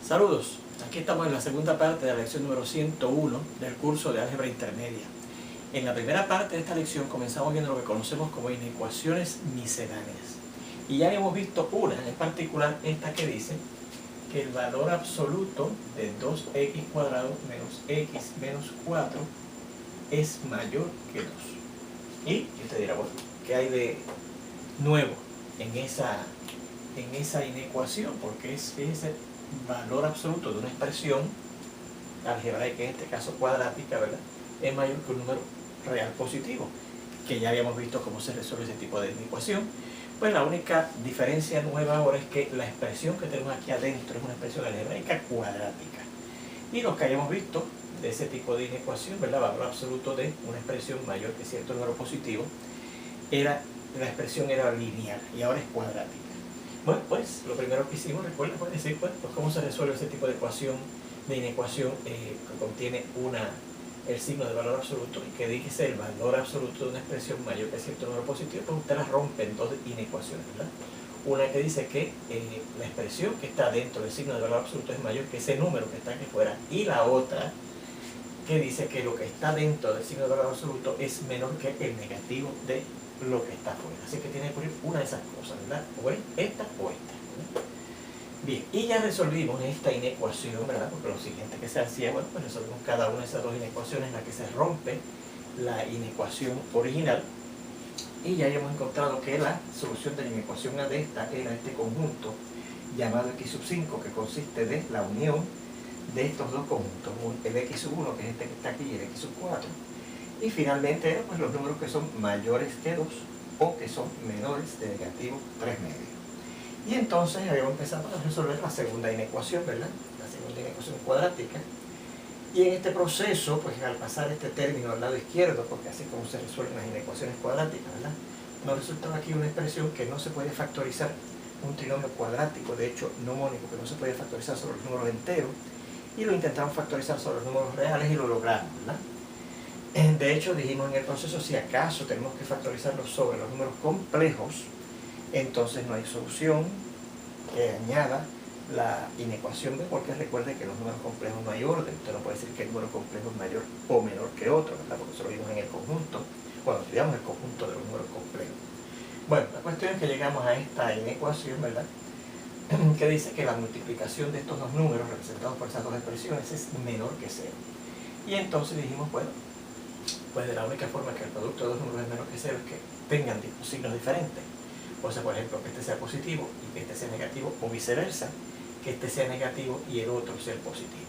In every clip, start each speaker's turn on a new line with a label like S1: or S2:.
S1: Saludos, aquí estamos en la segunda parte de la lección número 101 del curso de álgebra intermedia. En la primera parte de esta lección comenzamos viendo lo que conocemos como inecuaciones misceláneas. Y ya hemos visto una, en particular esta que dice que el valor absoluto de 2x cuadrado menos x menos 4 es mayor que 2. Y usted dirá, bueno, ¿qué hay de nuevo en esa inecuación? Porque es ese valor absoluto de una expresión algebraica, en este caso cuadrática, ¿verdad?, es mayor que un número real positivo, que ya habíamos visto cómo se resuelve ese tipo de inecuación. Pues la única diferencia nueva ahora es que la expresión que tenemos aquí adentro es una expresión algebraica cuadrática. Y lo que hayamos visto de ese tipo de inecuación, ¿verdad?, valor absoluto de una expresión mayor que cierto número positivo, la expresión era lineal y ahora es cuadrática. Bueno, pues lo primero que hicimos, recuerden, fue decir, pues cómo se resuelve ese tipo de inecuación que contiene el signo de valor absoluto y que dice el valor absoluto de una expresión mayor que cierto número positivo. Pues usted las rompe en dos inecuaciones, ¿verdad? Una que dice que la expresión que está dentro del signo de valor absoluto es mayor que ese número que está aquí fuera, y la otra que dice que lo que está dentro del signo de valor absoluto es menor que el negativo de lo que está afuera. Así que tiene que ocurrir una de esas cosas, ¿verdad? O es esta o esta, ¿verdad? Bien, y ya resolvimos esta inecuación, ¿verdad? Porque lo siguiente que se hacía, bueno, pues resolvimos cada una de esas dos inecuaciones en la que se rompe la inecuación original, y ya hemos encontrado que la solución de la inecuación A de esta era este conjunto llamado x sub 5, que consiste de la unión de estos dos conjuntos, el x sub 1, que es este que está aquí, y el x sub 4. Y finalmente, pues los números que son mayores que 2 o que son menores de negativo 3 medios. Y entonces habíamos empezado a resolver la segunda inecuación, ¿verdad? La segunda inecuación cuadrática. Y en este proceso, pues al pasar este término al lado izquierdo, porque así como se resuelven las inecuaciones cuadráticas, ¿verdad?, nos resultaba aquí una expresión que no se puede factorizar, un trinomio cuadrático, de hecho no mónico, que no se puede factorizar sobre los números enteros, y lo intentamos factorizar sobre los números reales y lo logramos, ¿verdad? De hecho, dijimos en el proceso, si acaso tenemos que factorizarlo sobre los números complejos, entonces no hay solución que añada la inecuación B, porque recuerde que en los números complejos no hay orden. Usted no puede decir que el número complejo es mayor o menor que otro, ¿verdad?, porque eso lo vimos en el conjunto, cuando estudiamos el conjunto de los números complejos. Bueno, la cuestión es que llegamos a esta inecuación, ¿verdad?, que dice que la multiplicación de estos dos números representados por esas dos expresiones es menor que 0. Y entonces dijimos, bueno, pues de la única forma que el producto de dos números es menor que 0 es que tengan signos diferentes. O sea, por ejemplo, que este sea positivo y que este sea negativo, o viceversa, que este sea negativo y el otro sea el positivo.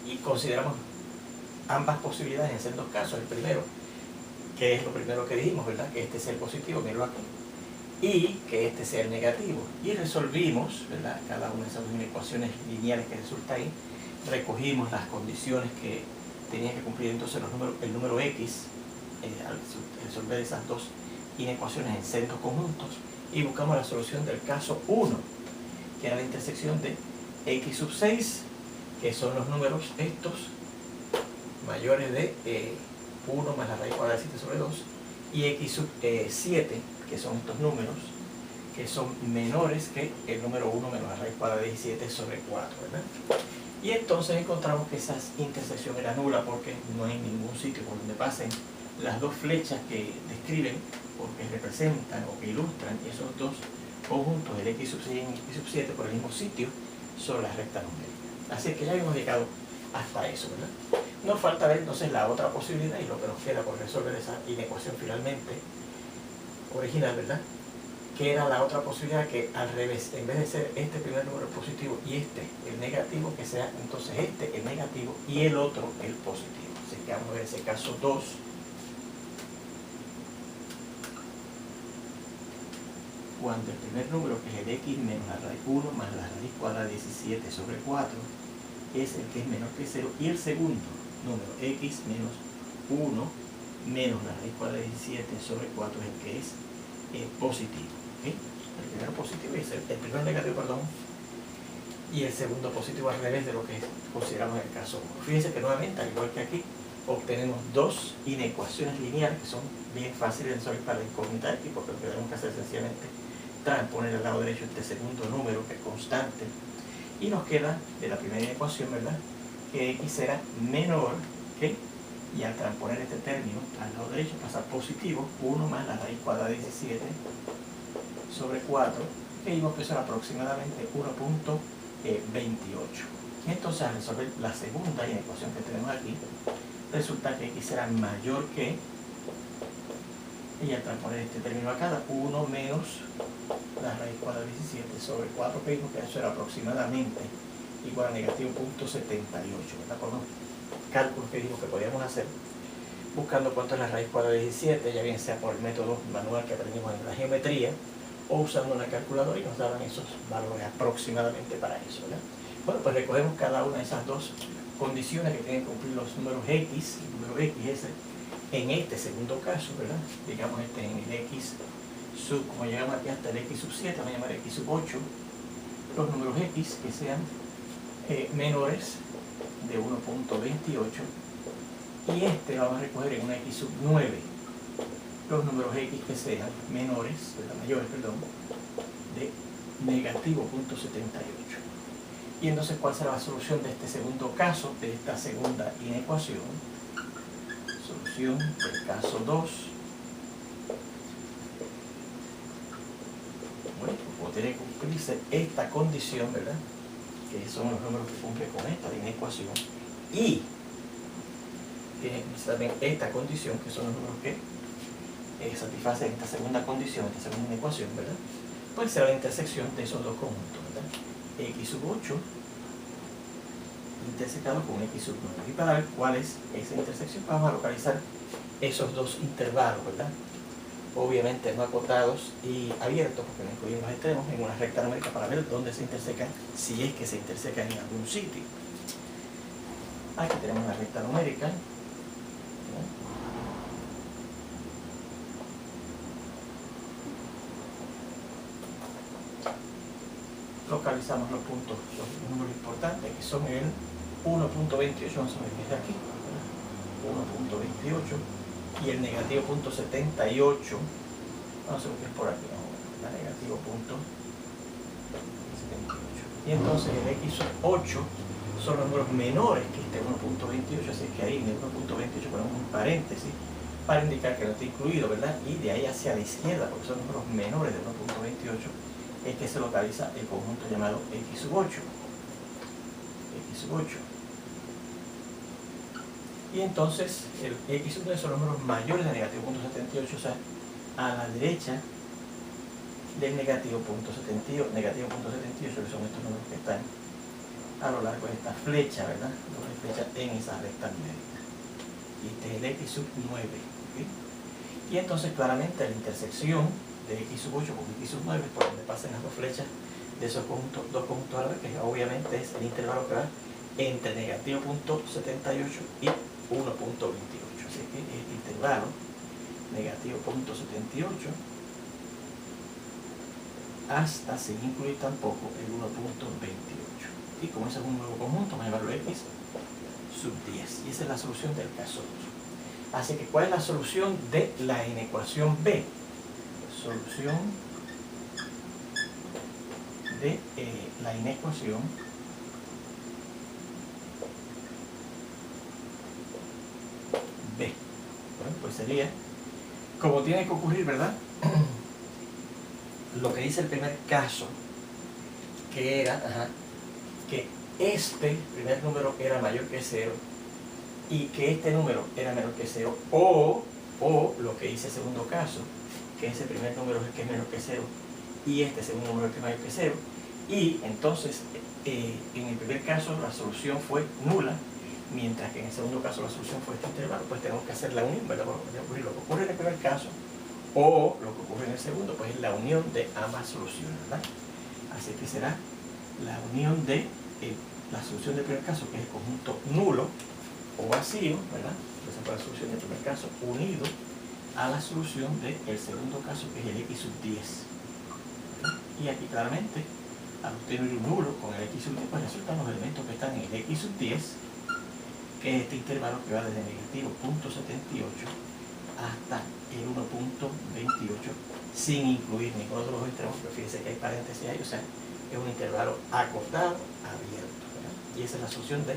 S1: Y consideramos ambas posibilidades en sendos casos. El primero, que es lo primero que dijimos, ¿verdad?, que este sea el positivo, míralo aquí, y que este sea el negativo. Y resolvimos, ¿verdad?, cada una de esas dos inecuaciones lineales que resulta ahí. Recogimos las condiciones que tenía que cumplir entonces el número x al resolver esas dos inecuaciones en sendos conjuntos, y buscamos la solución del caso 1, que era la intersección de x sub 6, que son los números estos mayores de 1 más la raíz cuadrada de 7 sobre 2, y x sub 7, que son estos números que son menores que el número 1 menos la raíz cuadrada de 17 sobre 4, ¿verdad? Y entonces encontramos que esa intersección era nula porque no hay ningún sitio por donde pasen las dos flechas que describen o que representan o que ilustran esos dos conjuntos, el x sub 6 y el x sub 7, por el mismo sitio sobre la recta numérica. Así que ya hemos llegado hasta eso, ¿verdad? Nos falta ver entonces la otra posibilidad, y lo que nos queda por resolver esa inecuación finalmente original, ¿verdad?, que era la otra posibilidad, que al revés, en vez de ser este primer número positivo y este el negativo, que sea entonces este el negativo y el otro el positivo. Así que vamos a ver ese caso 2. Cuando el primer número, que es el x menos la raíz 1 más la raíz cuadrada de 17 sobre 4, es el que es menor que 0, y el segundo número, x menos 1 menos la raíz cuadrada de 17 sobre 4, es el que es positivo. ¿Okay? El primero positivo es el primero negativo, perdón, y el segundo positivo al revés de lo que consideramos en el caso 1. Fíjense que nuevamente, al igual que aquí, obtenemos dos inecuaciones lineales que son bien fáciles de resolver para la incógnita x, porque lo que tenemos que hacer es sencillamente transponer al lado derecho este segundo número, que es constante, Y nos queda de la primera ecuación, ¿verdad?, que x será menor que, y al transponer este término al lado derecho pasa positivo, 1 más la raíz cuadrada de 17 sobre 4, que vimos que eso era aproximadamente 1.28. Y entonces al resolver la segunda inecuación que tenemos aquí, resulta que x será mayor que, y al transponer este término acá, 1 menos la raíz cuadrada de 17 sobre 4, que vimos que eso era aproximadamente igual a negativo 0.78, ¿verdad? Con los cálculos que dijimos que podíamos hacer buscando cuánto es la raíz cuadrada de 17, ya bien sea por el método manual que aprendimos en la geometría o usando una calculadora, y nos daban esos valores aproximadamente para eso, ¿verdad? Bueno, pues recogemos cada una de esas dos condiciones que tienen que cumplir los números x, el número x ese, en este segundo caso, ¿verdad? Digamos en el x sub, como llegamos aquí hasta el x sub 7, vamos a llamar x sub 8, los números x que sean menores de 1.28, y este vamos a recoger en una x sub 9 los números x que sean menores, mayores, perdón, de negativo 0.78. Y entonces, ¿cuál será la solución de este segundo caso, de esta segunda inecuación? Solución del caso 2. Bueno, pues tiene que cumplirse esta condición, ¿verdad?, que son los números que cumplen con esta inecuación, y tiene que cumplirse también esta condición, que son los números que satisfacen esta segunda condición, esta segunda inecuación, ¿verdad? Pues será la intersección de esos dos conjuntos, ¿verdad? X sub 8 intersecado con X sub 9. Y para ver cuál es esa intersección, vamos a localizar esos dos intervalos, ¿verdad? Obviamente no acotados y abiertos, porque no incluimos los extremos, en una recta numérica para ver dónde se intersecan, si es que se intersecan en algún sitio. Aquí tenemos una recta numérica. Localizamos los puntos, los números importantes, que son el 1.28, vamos a ver desde aquí, 1.28, y el negativo 0.78, vamos a ver qué es por aquí, la negativo 0.78. Y entonces el x sub 8 son los números menores que este 1.28, así que ahí en el 1.28 ponemos un paréntesis para indicar que no está incluido, ¿verdad? Y de ahí hacia la izquierda, porque son números menores de 1.28, es que se localiza el conjunto llamado x sub 8. X sub 8. Y entonces el x sub 9 son los números mayores de negativo 0.78, o sea, a la derecha del negativo 0.78, que son estos números que están a lo largo de esta flecha, ¿verdad? Doble flecha en esa recta numérica. Y este es el x sub 9. ¿Okay? Y entonces claramente la intersección de x sub 8 con x sub 9 por donde pasan las dos flechas de esos conjuntos, dos conjuntos a la vez, que obviamente es el intervalo que va entre negativo 0.78 y 1.28. Así que este intervalo, negativo 0.78 hasta, sin incluir tampoco, el 1.28. Y como ese es un nuevo conjunto, vamos a llamarlo x sub 10. Y esa es la solución del caso 2. Así que, ¿cuál es la solución de la inecuación B? Solución de la inecuación B. Bueno, pues sería, como tiene que ocurrir, ¿verdad? Lo que dice el primer caso, que era que este primer número era mayor que 0 y que este número era menor que 0, o lo que dice el segundo caso, que ese primer número es el que es menor que 0 y este segundo número es el que es mayor que 0, y entonces en el primer caso la solución fue nula, mientras que en el segundo caso la solución fue este intervalo. Pues tenemos que hacer la unión, ¿verdad? Lo que ocurre en el primer caso o lo que ocurre en el segundo, pues es la unión de ambas soluciones, ¿verdad? Así que será la unión de la solución del primer caso, que es el conjunto nulo o vacío, ¿verdad? Esa fue la solución del primer caso, unido a la solución del segundo caso, que es el x sub 10. ¿Verdad? Y aquí claramente, al obtener un nulo con el x sub 10, pues resultan los elementos que están en el x sub 10, que es este intervalo que va desde negativo 0.78 hasta el 1.28, sin incluir ninguno de los extremos, pero fíjense que hay paréntesis ahí, o sea, es un intervalo acotado, abierto, ¿verdad? Y esa es la solución de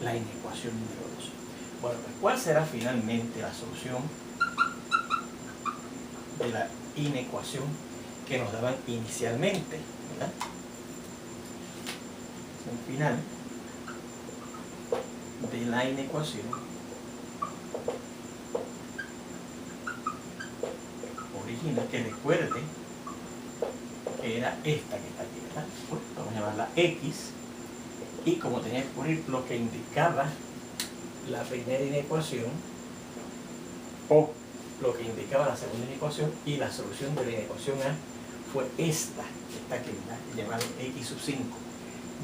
S1: la inecuación número 2. Bueno, pues ¿cuál será finalmente la solución de la inecuación que nos daban inicialmente, ¿verdad? El final de la inecuación original, que recuerde que era esta que está aquí, ¿verdad? Pues vamos a llamarla X, y como tenía que poner lo que indicaba la primera inecuación o lo que indicaba la segunda inecuación, y la solución de la inecuación A fue esta que está aquí, ¿verdad? Llamada X sub 5,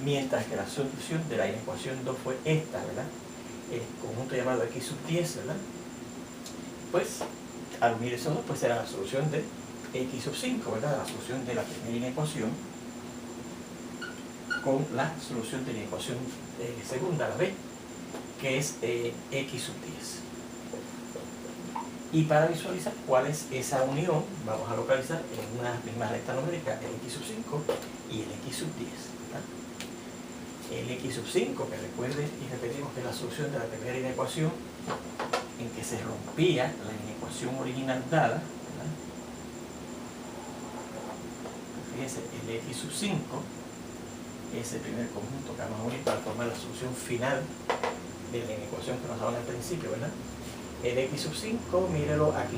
S1: mientras que la solución de la inecuación 2 fue esta, ¿verdad? El conjunto llamado X sub 10, ¿verdad? Pues al unir esos dos, pues será la solución de X sub 5, ¿verdad? La solución de la primera inecuación con la solución de la ecuación segunda, la B, que es X sub 10. Y para visualizar cuál es esa unión, vamos a localizar en una misma recta numérica el X sub 5 y el X sub 10, ¿verdad? El X sub 5, que recuerde y repetimos que es la solución de la primera inecuación en que se rompía la inecuación original dada, ¿verdad? Fíjense, el X sub 5 es el primer conjunto que vamos a unir para formar la solución final de la inecuación que nos daban al principio, ¿verdad? El X sub 5, mírelo aquí.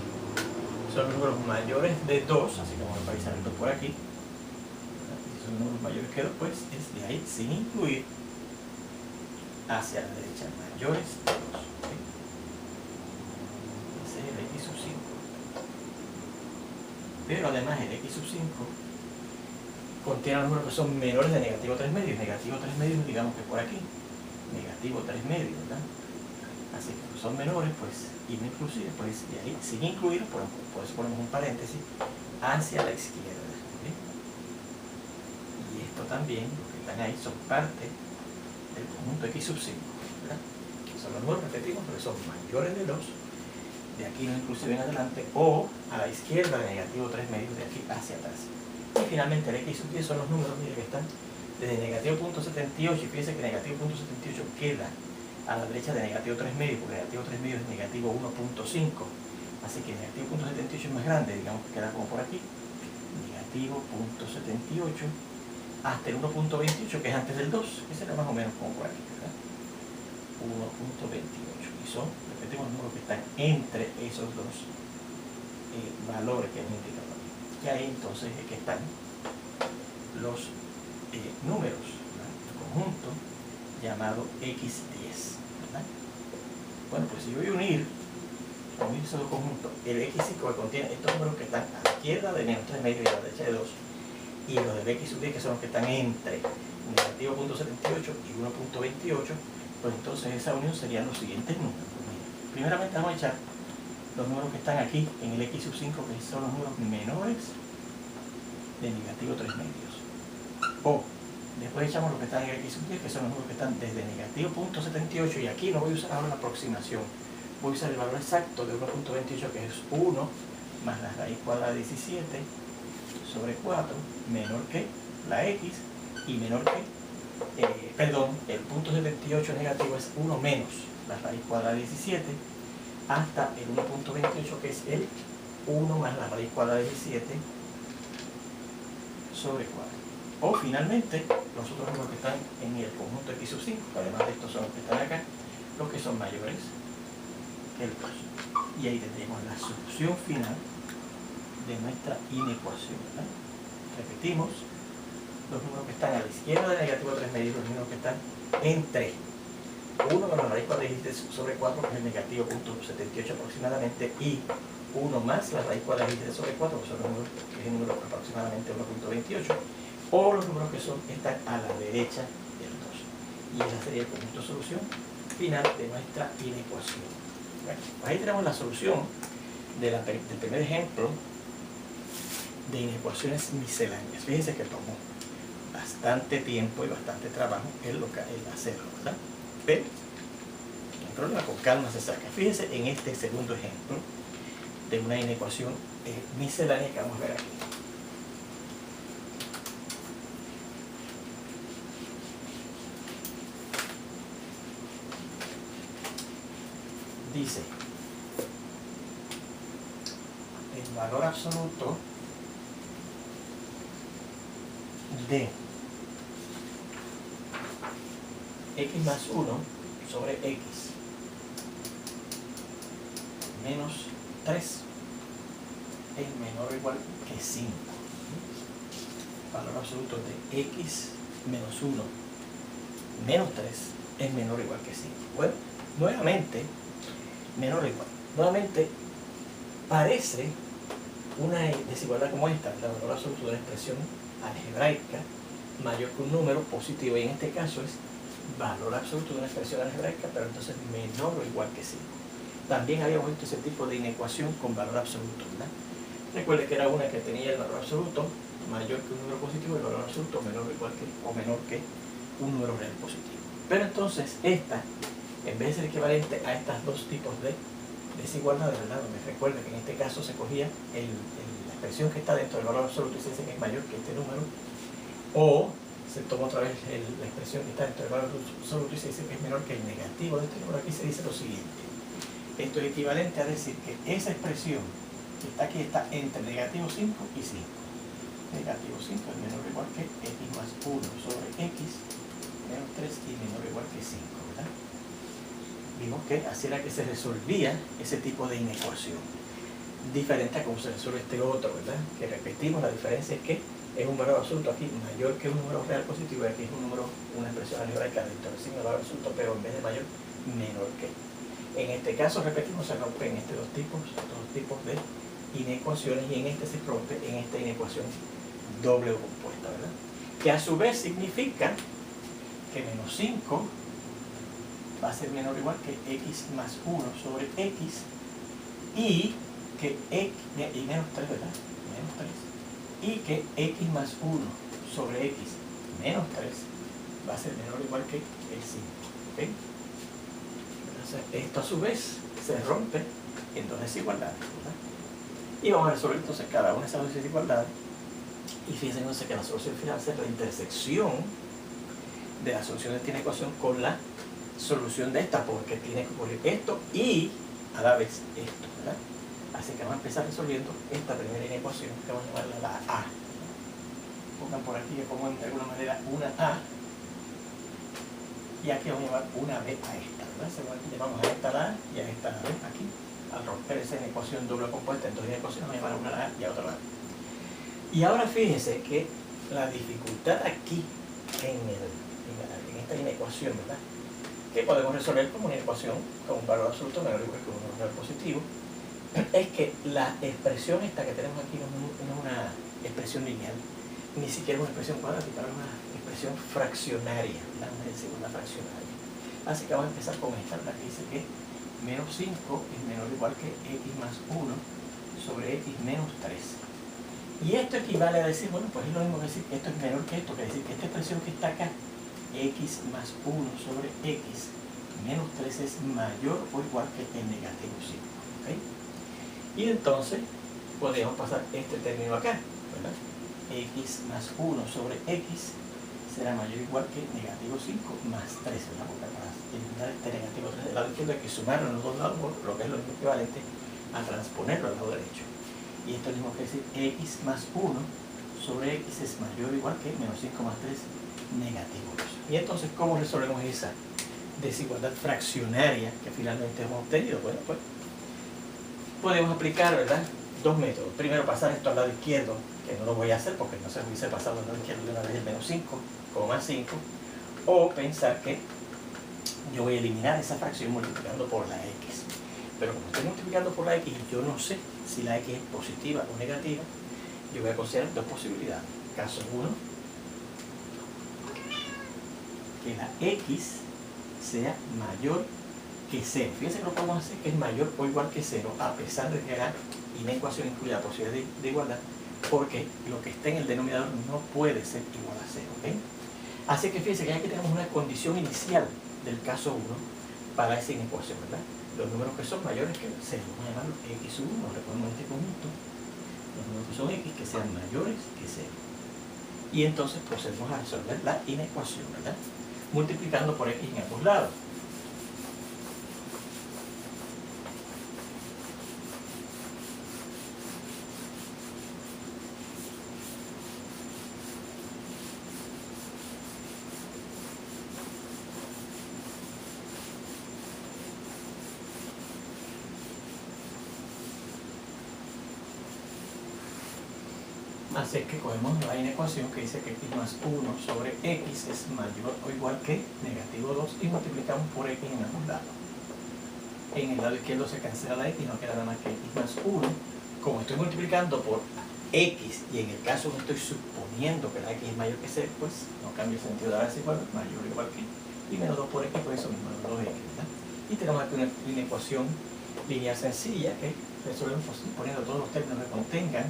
S1: Son números mayores de 2, así que vamos a revisar esto por aquí. Si son números mayores que 2, pues es de ahí sin incluir hacia la derecha, mayores de 2. ¿Okay? Ese es el X sub 5. Pero además el X sub 5 contiene los números que son menores de negativo 3 medios. Negativo 3 medios, digamos que por aquí. Negativo 3 medios, ¿verdad? Así que son menores, pues, inclusive, pues, de ahí, sin incluir, por eso ponemos un paréntesis, hacia la izquierda. ¿Okay? Y esto también, los que están ahí, son parte del conjunto X sub 5, ¿verdad? Son los números, repetimos, porque son mayores de 2, de aquí no inclusive en adelante, o a la izquierda de negativo 3 medios, de aquí hacia atrás. Y finalmente el X sub 10 son los números, mire, que están desde negativo 0.78, y fíjense que negativo 0.78 queda a la derecha de negativo 3 medios, porque negativo 3 medios es negativo 1.5, así que negativo 0.78 es más grande, digamos que queda como por aquí, negativo 0.78 hasta el 1.28, que es antes del 2, que será más o menos como por aquí, ¿verdad? 1.28, y son, repetimos, los números que están entre esos dos valores que hemos indicado aquí. Y ahí entonces es que están los números, ¿verdad? El conjunto llamado X10, ¿verdad? Bueno, pues si yo voy a unir esos dos conjuntos, el X5 que contiene estos números que están a la izquierda de menos 3 medios y a la derecha de 2, y los del X sub 10 que son los que están entre negativo 0.78 y 1.28, pues entonces esa unión serían los siguientes números. Primeramente vamos a echar los números que están aquí en el X sub 5, que son los números menores de negativo 3 medios. O después echamos los que están en el X sub 10, que son los números que están desde negativo 0.78, y aquí no voy a usar ahora la aproximación, voy a usar el valor exacto de 1.28, que es 1 más la raíz cuadrada de 17 sobre 4, menor que la X, y menor que, el punto 78 negativo es 1 menos la raíz cuadrada de 17, hasta el 1.28, que es el 1 más la raíz cuadrada de 17 sobre 4. O finalmente, los otros números que están en el conjunto X sub 5, que además de estos son los que están acá, los que son mayores que el 2. Y ahí tendremos la solución final de nuestra inecuación, ¿verdad? Repetimos, los números que están a la izquierda de negativo 3 medios, los números que están entre 1 menos la raíz cuadrada de 17 sobre 4, que es el negativo 0.78 aproximadamente, y 1 más la raíz cuadrada de 17 sobre 4, que son los números, que es el número aproximadamente 1.28, o los números que están a la derecha del 2. Y esa sería el conjunto de solución final de nuestra inecuación. Bueno, ahí tenemos la solución del primer ejemplo de inecuaciones misceláneas. Fíjense que tomó bastante tiempo y bastante trabajo el hacerlo, ¿verdad? Pero el problema con calma se saca. Fíjense en este segundo ejemplo de una inecuación miscelánea que vamos a ver aquí. dice el valor absoluto de x más 1 sobre x menos 3 es menor o igual que 5. Valor absoluto de x menos 1 menos 3 es menor o igual que 5. Bueno, nuevamente, menor o igual. Nuevamente, parece una desigualdad como esta, el valor absoluto de una expresión algebraica mayor que un número positivo, y en este caso es valor absoluto de una expresión algebraica, pero entonces menor o igual que 5. También habíamos visto ese tipo de inecuación con valor absoluto, ¿verdad? Recuerde que era una que tenía el valor absoluto mayor que un número positivo y el valor absoluto menor o igual que o menor que un número real positivo. Pero entonces esta, en vez de ser equivalente a estos dos tipos de desigualdades, ¿verdad? Donde recuerda que en este caso se cogía la expresión que está dentro del valor absoluto y se dice que es mayor que este número, o se toma otra vez la expresión que está dentro del valor absoluto y se dice que es menor que el negativo de este número. Aquí se dice lo siguiente: esto es equivalente a decir que esa expresión que está aquí está entre negativo 5 y 5. Negativo 5 es menor o igual que x más 1 sobre x menos 3 y menor o igual que 5, ¿verdad? Vimos que así era que se resolvía ese tipo de inecuación, diferente a cómo se resuelve este otro, ¿verdad? Que repetimos, la diferencia es que es un valor absoluto aquí mayor que un número real positivo, y aquí es un número, una expresión algebraica dentro del signo de valor absoluto, pero en vez de mayor, menor que. En este caso, repetimos, se rompen estos dos tipos de inecuaciones, y en este se rompe en esta inecuación doble o compuesta, ¿verdad? Que a su vez significa que menos 5 va a ser menor o igual que x más 1 sobre x, y que x, y menos 3, ¿verdad? Menos 3. Y que x más 1 sobre x menos 3 va a ser menor o igual que el 5. ¿Okay? Entonces, esto a su vez se rompe en dos desigualdades, ¿verdad? Y vamos a resolver entonces cada una de esas dos desigualdades. Y fíjense entonces que la solución final es la intersección de la solución de esta inecuación con la solución de esta, porque tiene que ocurrir esto y a la vez esto, ¿verdad? Así que vamos a empezar resolviendo esta primera inecuación, que vamos a llamarla la A. Pongan por aquí que pongo de alguna manera una A, y aquí vamos a llamar una B a esta, ¿verdad? Según aquí llamamos a esta la A y a esta la B aquí. Al romper esa inecuación doble compuesta en dos inecuaciones, vamos a llamar una la A y a otra la B. Y ahora fíjense que la dificultad aquí en esta inecuación, ¿verdad? Que podemos resolver como una ecuación con un valor absoluto menor o igual que un número real positivo, es que la expresión esta que tenemos aquí no es una expresión lineal, ni siquiera una expresión cuadrática, es una expresión fraccionaria, ¿verdad? Una desigualdad fraccionaria. Así que vamos a empezar con esta, ¿verdad? Que dice que menos 5 es menor o igual que x más 1 sobre x menos 3. Y esto equivale a decir, bueno, pues es lo mismo que decir que esto es menor que esto, que decir que esta expresión que está acá, x más 1 sobre x menos 3, es mayor o igual que el negativo 5. ¿Okay? Y entonces podríamos pasar este término acá, ¿verdad? X más 1 sobre x será mayor o igual que negativo 5 más 3, ¿verdad? Porque para eliminar este negativo 3 del lado izquierdo hay que sumarlo en los dos lados, lo que es lo equivalente a transponerlo al lado derecho. Y esto es lo mismo que decir x más 1 sobre x es mayor o igual que menos 5 más 3 negativo 2. Y entonces, ¿cómo resolvemos esa desigualdad fraccionaria que finalmente hemos obtenido? Bueno, pues podemos aplicar, ¿verdad?, dos métodos. Primero, pasar esto al lado izquierdo, que no lo voy a hacer porque no se me hubiese pasado al lado izquierdo de una vez el menos 5 como más 5, o pensar que yo voy a eliminar esa fracción multiplicando por la x. Pero como estoy multiplicando por la x y yo no sé si la x es positiva o negativa, yo voy a considerar dos posibilidades. Caso 1, que la x sea mayor que 0. Fíjense que lo podemos hacer que es mayor o igual que 0, a pesar de que la inecuación incluye la posibilidad de igualdad, porque lo que está en el denominador no puede ser igual a 0. ¿Okay? Así que fíjense que aquí tenemos una condición inicial del caso 1 para esa inecuación, ¿verdad? Los números que son mayores que 0, vamos a llamarlo x1, reponemos este conjunto, los números que son x que sean mayores que 0. Y entonces procedemos a resolver la inecuación, ¿verdad?, multiplicando por x en ambos lados. Así es que cogemos la inecuación que dice que x más 1 sobre x es mayor o igual que negativo 2 y multiplicamos por x en ambos lados. En el lado izquierdo se cancela la x, no queda nada más que x más 1. Como estoy multiplicando por x y en el caso que estoy suponiendo que la x es mayor que c, pues no cambia el sentido de la igual, mayor o igual que, y menos 2 por x, pues eso mismo, 2x, ¿verdad? Y tenemos aquí una ecuación lineal sencilla que resolvemos poniendo todos los términos que contengan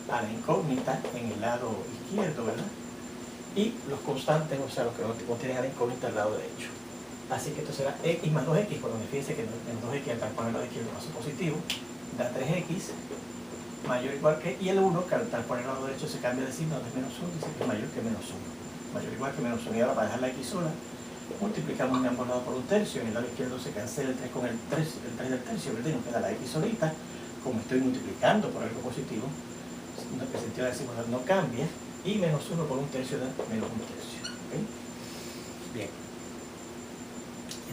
S1: a la incógnita en el lado izquierdo, ¿verdad? Y los constantes, o sea, los que contienen a la incógnita al lado derecho. Así que esto será x más 2x, cuando me fíjense que en 2x al transponer al lado izquierdo paso positivo, da 3x mayor o igual que, y el 1 que al transponer al lado derecho se cambia de signo, de menos 1, dice que es mayor que menos 1. Mayor o igual que menos 1, y ahora para dejar la x sola, multiplicamos en ambos lados por un tercio, en el lado izquierdo se cancela el 3 con el 3 del tercio, ¿verdad? Y nos queda la x solita, como estoy multiplicando por algo positivo, el sentido de la desigualdad no cambia, y menos 1 por un tercio da menos un tercio. ¿Okay? Bien.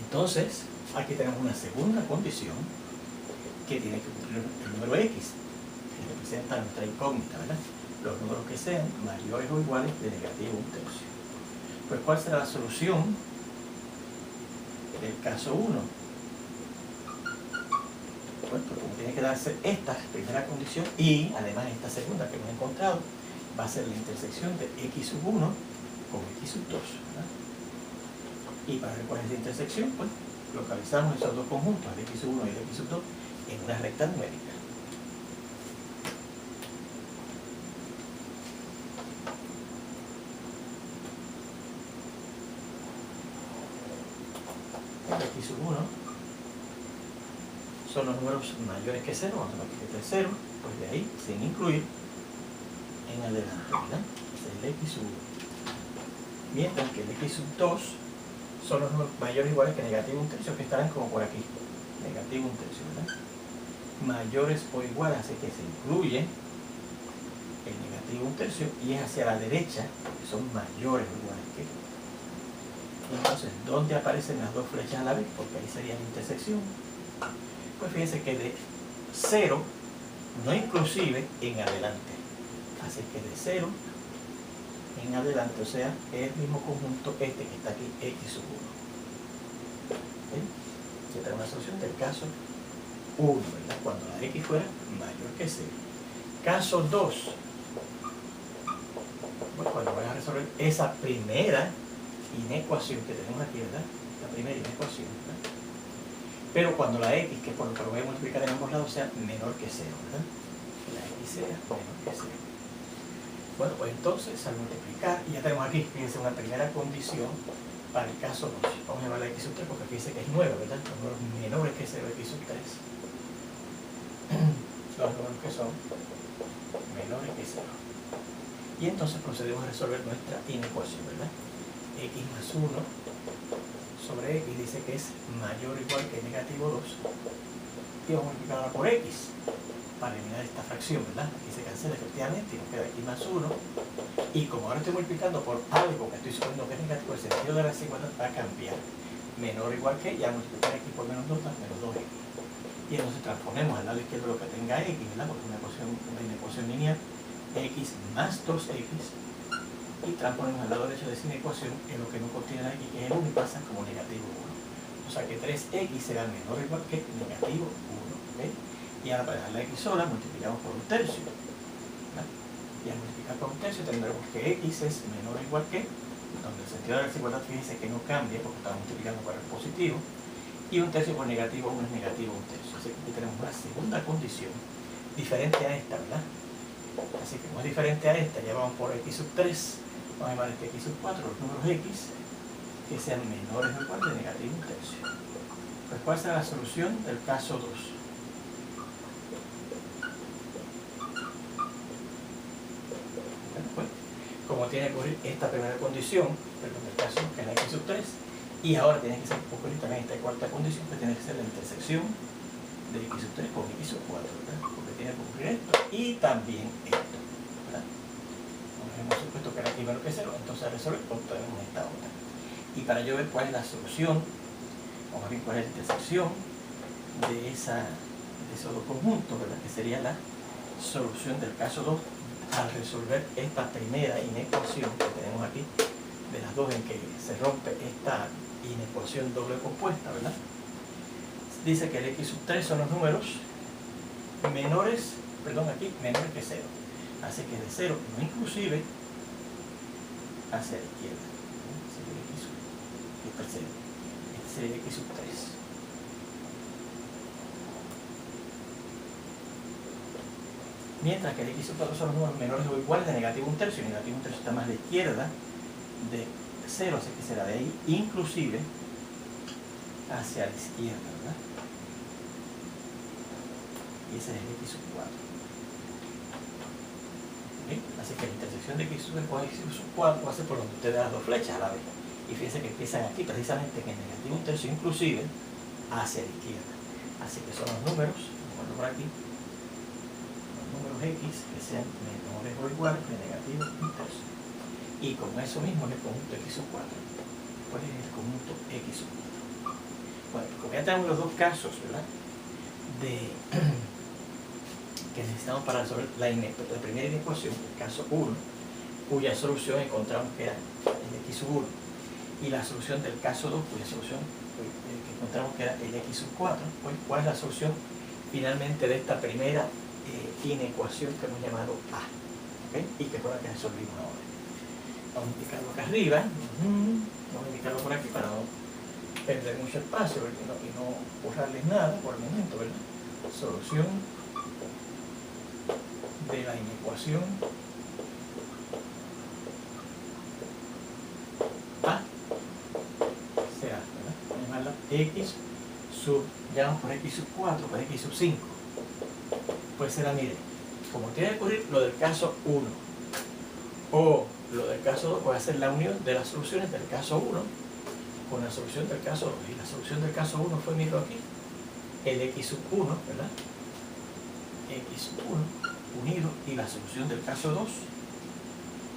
S1: Entonces, aquí tenemos una segunda condición que tiene que cumplir el número x, que representa nuestra incógnita, ¿verdad? Los números que sean mayores o iguales de negativo un tercio. Pues, ¿cuál será la solución del caso 1? Pues como tiene que darse esta primera condición y además esta segunda que hemos encontrado, va a ser la intersección de x sub 1 con x sub 2, ¿verdad? Y para ver cuál es la intersección, pues localizamos esos dos conjuntos, el x sub 1 y el x sub 2, en una recta numérica. El x sub 1 son los números mayores que 0, vamos a ver que este es 0, pues de ahí, sin incluir, en adelante, ¿verdad? Este es el x sub 1. Mientras que el x sub 2 son los números mayores o iguales que negativo un tercio, que estarán como por aquí, negativo un tercio, ¿verdad? Mayores o iguales, así que se incluye el negativo un tercio y es hacia la derecha, porque son mayores o iguales que. Entonces, ¿dónde aparecen las dos flechas a la vez? Porque ahí sería la intersección. Pues fíjense que de 0, no inclusive, en adelante. Así que de 0 en adelante, o sea, es el mismo conjunto este que está aquí, x sub 1. ¿Okay? Esta es una solución del caso 1, ¿verdad? Cuando la x fuera mayor que 0. Caso 2. Bueno, cuando voy a resolver esa primera inecuación que tenemos aquí, ¿verdad? La primera inecuación, ¿verdad? Pero cuando la x, que por lo que lo voy a multiplicar en ambos lados, sea menor que 0, ¿verdad? La x sea menor que 0. Bueno, pues entonces, al multiplicar, y ya tenemos aquí, fíjense, una primera condición para el caso 2. Vamos a llamarla x sub 3 porque fíjense que es 9, ¿verdad? Los números menores que 0, x sub 3. Los números que son menores que 0. Y entonces procedemos a resolver nuestra inecuación, ¿verdad? X más 1 sobre x dice que es mayor o igual que negativo 2. Y vamos a multiplicarla por x para eliminar esta fracción, ¿verdad? Aquí se cancela efectivamente y nos queda x más 1. Y como ahora estoy multiplicando por algo que estoy suponiendo que es negativo, el sentido de la desigualdad va a cambiar. Menor o igual que, ya multiplicar x por menos 2 da menos 2x. Y entonces transponemos al lado izquierdo lo que tenga x, ¿verdad? Porque es una inecuación lineal, x más 2x. Y transponemos al lado derecho de esa inecuación en lo que no contiene la x, que es el 1, y pasa como negativo 1. O sea que 3x será menor o igual que negativo 1. ¿Okay? Y ahora para dejar la x sola multiplicamos por un tercio, ¿verdad? Y al multiplicar por un tercio tendremos que x es menor o igual que, donde el sentido de la desigualdad fíjense que no cambia porque estamos multiplicando por el positivo, y un tercio por negativo 1 es negativo un tercio. Así que aquí tenemos una segunda condición diferente a esta, ¿verdad? Así que como es diferente a esta, ya vamos por x sub 3, vamos a llamar este x sub 4, los números x que sean menores o iguales de negativo un tercio. Pues ¿cuál será la solución del caso 2? Pues, como tiene que ocurrir esta primera condición, perdón, del caso que es la x sub 3, y ahora tiene que ser ocurrir también esta cuarta condición, que tiene que ser la intersección de x sub 3 con x sub 4, ¿verdad? Porque tiene que ocurrir esto y también esto, ¿verdad? Como hemos supuesto que era aquí menor que 0, entonces al resolver obtenemos esta otra. Y para yo ver cuál es la solución, vamos a ver cuál es la intersección de esos dos conjuntos, ¿verdad? Que sería la solución del caso 2, al resolver esta primera inecuación que tenemos aquí, de las dos en que se rompe esta inecuación doble compuesta, ¿verdad? Dice que el x sub 3 son los números menores que 0. Así que de 0 no inclusive hacia la izquierda. Este sería el x sub 3. Mientras que el x sub 4 son los números menores o iguales de negativo 1/3, y negativo 1/3 está más a la izquierda de 0, así que será de ahí inclusive hacia la izquierda, ¿verdad? Y ese es el x sub 4. ¿Okay? Así que la intersección de x sub 4 con x sub 4 va a ser por donde usted da las dos flechas a la vez. Y fíjense que empiezan aquí precisamente en el negativo 1/3 inclusive hacia la izquierda. Así que son los números, vamos a ponerlo por aquí, los números x que sean menores o iguales de negativo 1/3. Y con eso mismo es el conjunto x sub 4. ¿Cuál es el conjunto x sub 4? Bueno, como ya tenemos los dos casos, ¿verdad? Que necesitamos para resolver la primera inecuación, el caso 1, cuya solución encontramos que era el x sub 1, y la solución del caso 2, cuya solución que encontramos que era el x sub 4, pues, ¿cuál es la solución finalmente de esta primera inecuación que hemos llamado A? ¿Okay? Y que fue la que resolvimos ahora. Vamos a indicarlo acá arriba, vamos a indicarlo por aquí para no perder mucho espacio y no borrarles nada por el momento, ¿verdad? Solución de la inecuación A será, ¿verdad? Vamos a llamarla x sub, ya vamos por x sub 4, por x sub 5. Pues será, mire, como tiene que ocurrir lo del caso 1 o lo del caso 2, voy a hacer la unión de las soluciones del caso 1 con la solución del caso 2. Y la solución del caso 1 fue, miro aquí, el x sub 1, ¿verdad? X sub 1 unido, y la solución del caso 2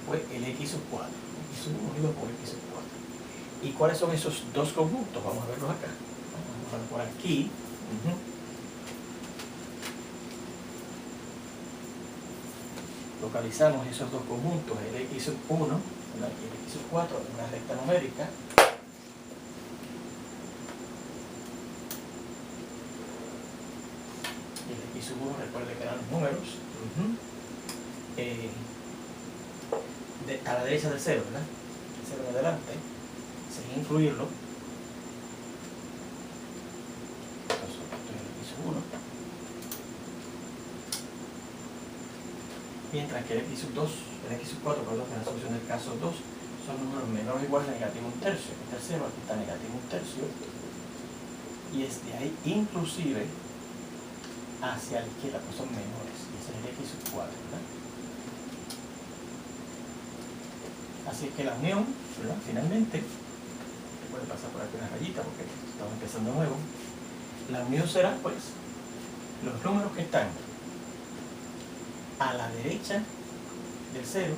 S1: fue el x sub 4. X sub 1 unido por x sub 4. ¿Y cuáles son esos dos conjuntos? Vamos a verlos acá. Vamos a verlos por aquí. Localizamos esos dos conjuntos, el x sub 1 y el x sub 4 en una recta numérica. Y el x sub 1, recuerde que eran los números a la derecha del 0, ¿verdad? El 0 de adelante, sin incluirlo. Entonces, esto es el x sub 1. Mientras que el x sub 2, el x sub 4, perdón, que es la solución del caso 2, son números menores o iguales a negativo 1/3. Este es 0, aquí está negativo 1/3. Y es de ahí inclusive hacia la izquierda, pues son menores. Y ese es el x sub 4, ¿verdad? Así que la unión, ¿verdad? Finalmente, puede pasar por aquí una rayita porque estamos empezando de nuevo. La unión será, pues, los números que están a la derecha del 0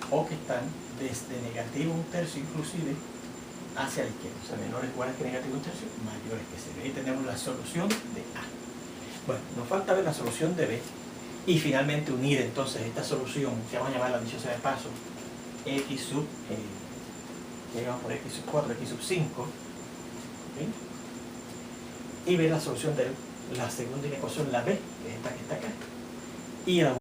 S1: o que están desde negativo 1/3 inclusive hacia la izquierda, o sea, menores iguales que negativo 1/3, mayores que 0. Ahí tenemos la solución de A. Bueno, nos falta ver la solución de B y finalmente unir entonces esta solución, que vamos a llamarla, dicho sea de paso, x sub, que vamos por x sub 4, x sub 5, ¿okay? Y ver la solución de la segunda inecuación, la B, que es esta que está acá, y la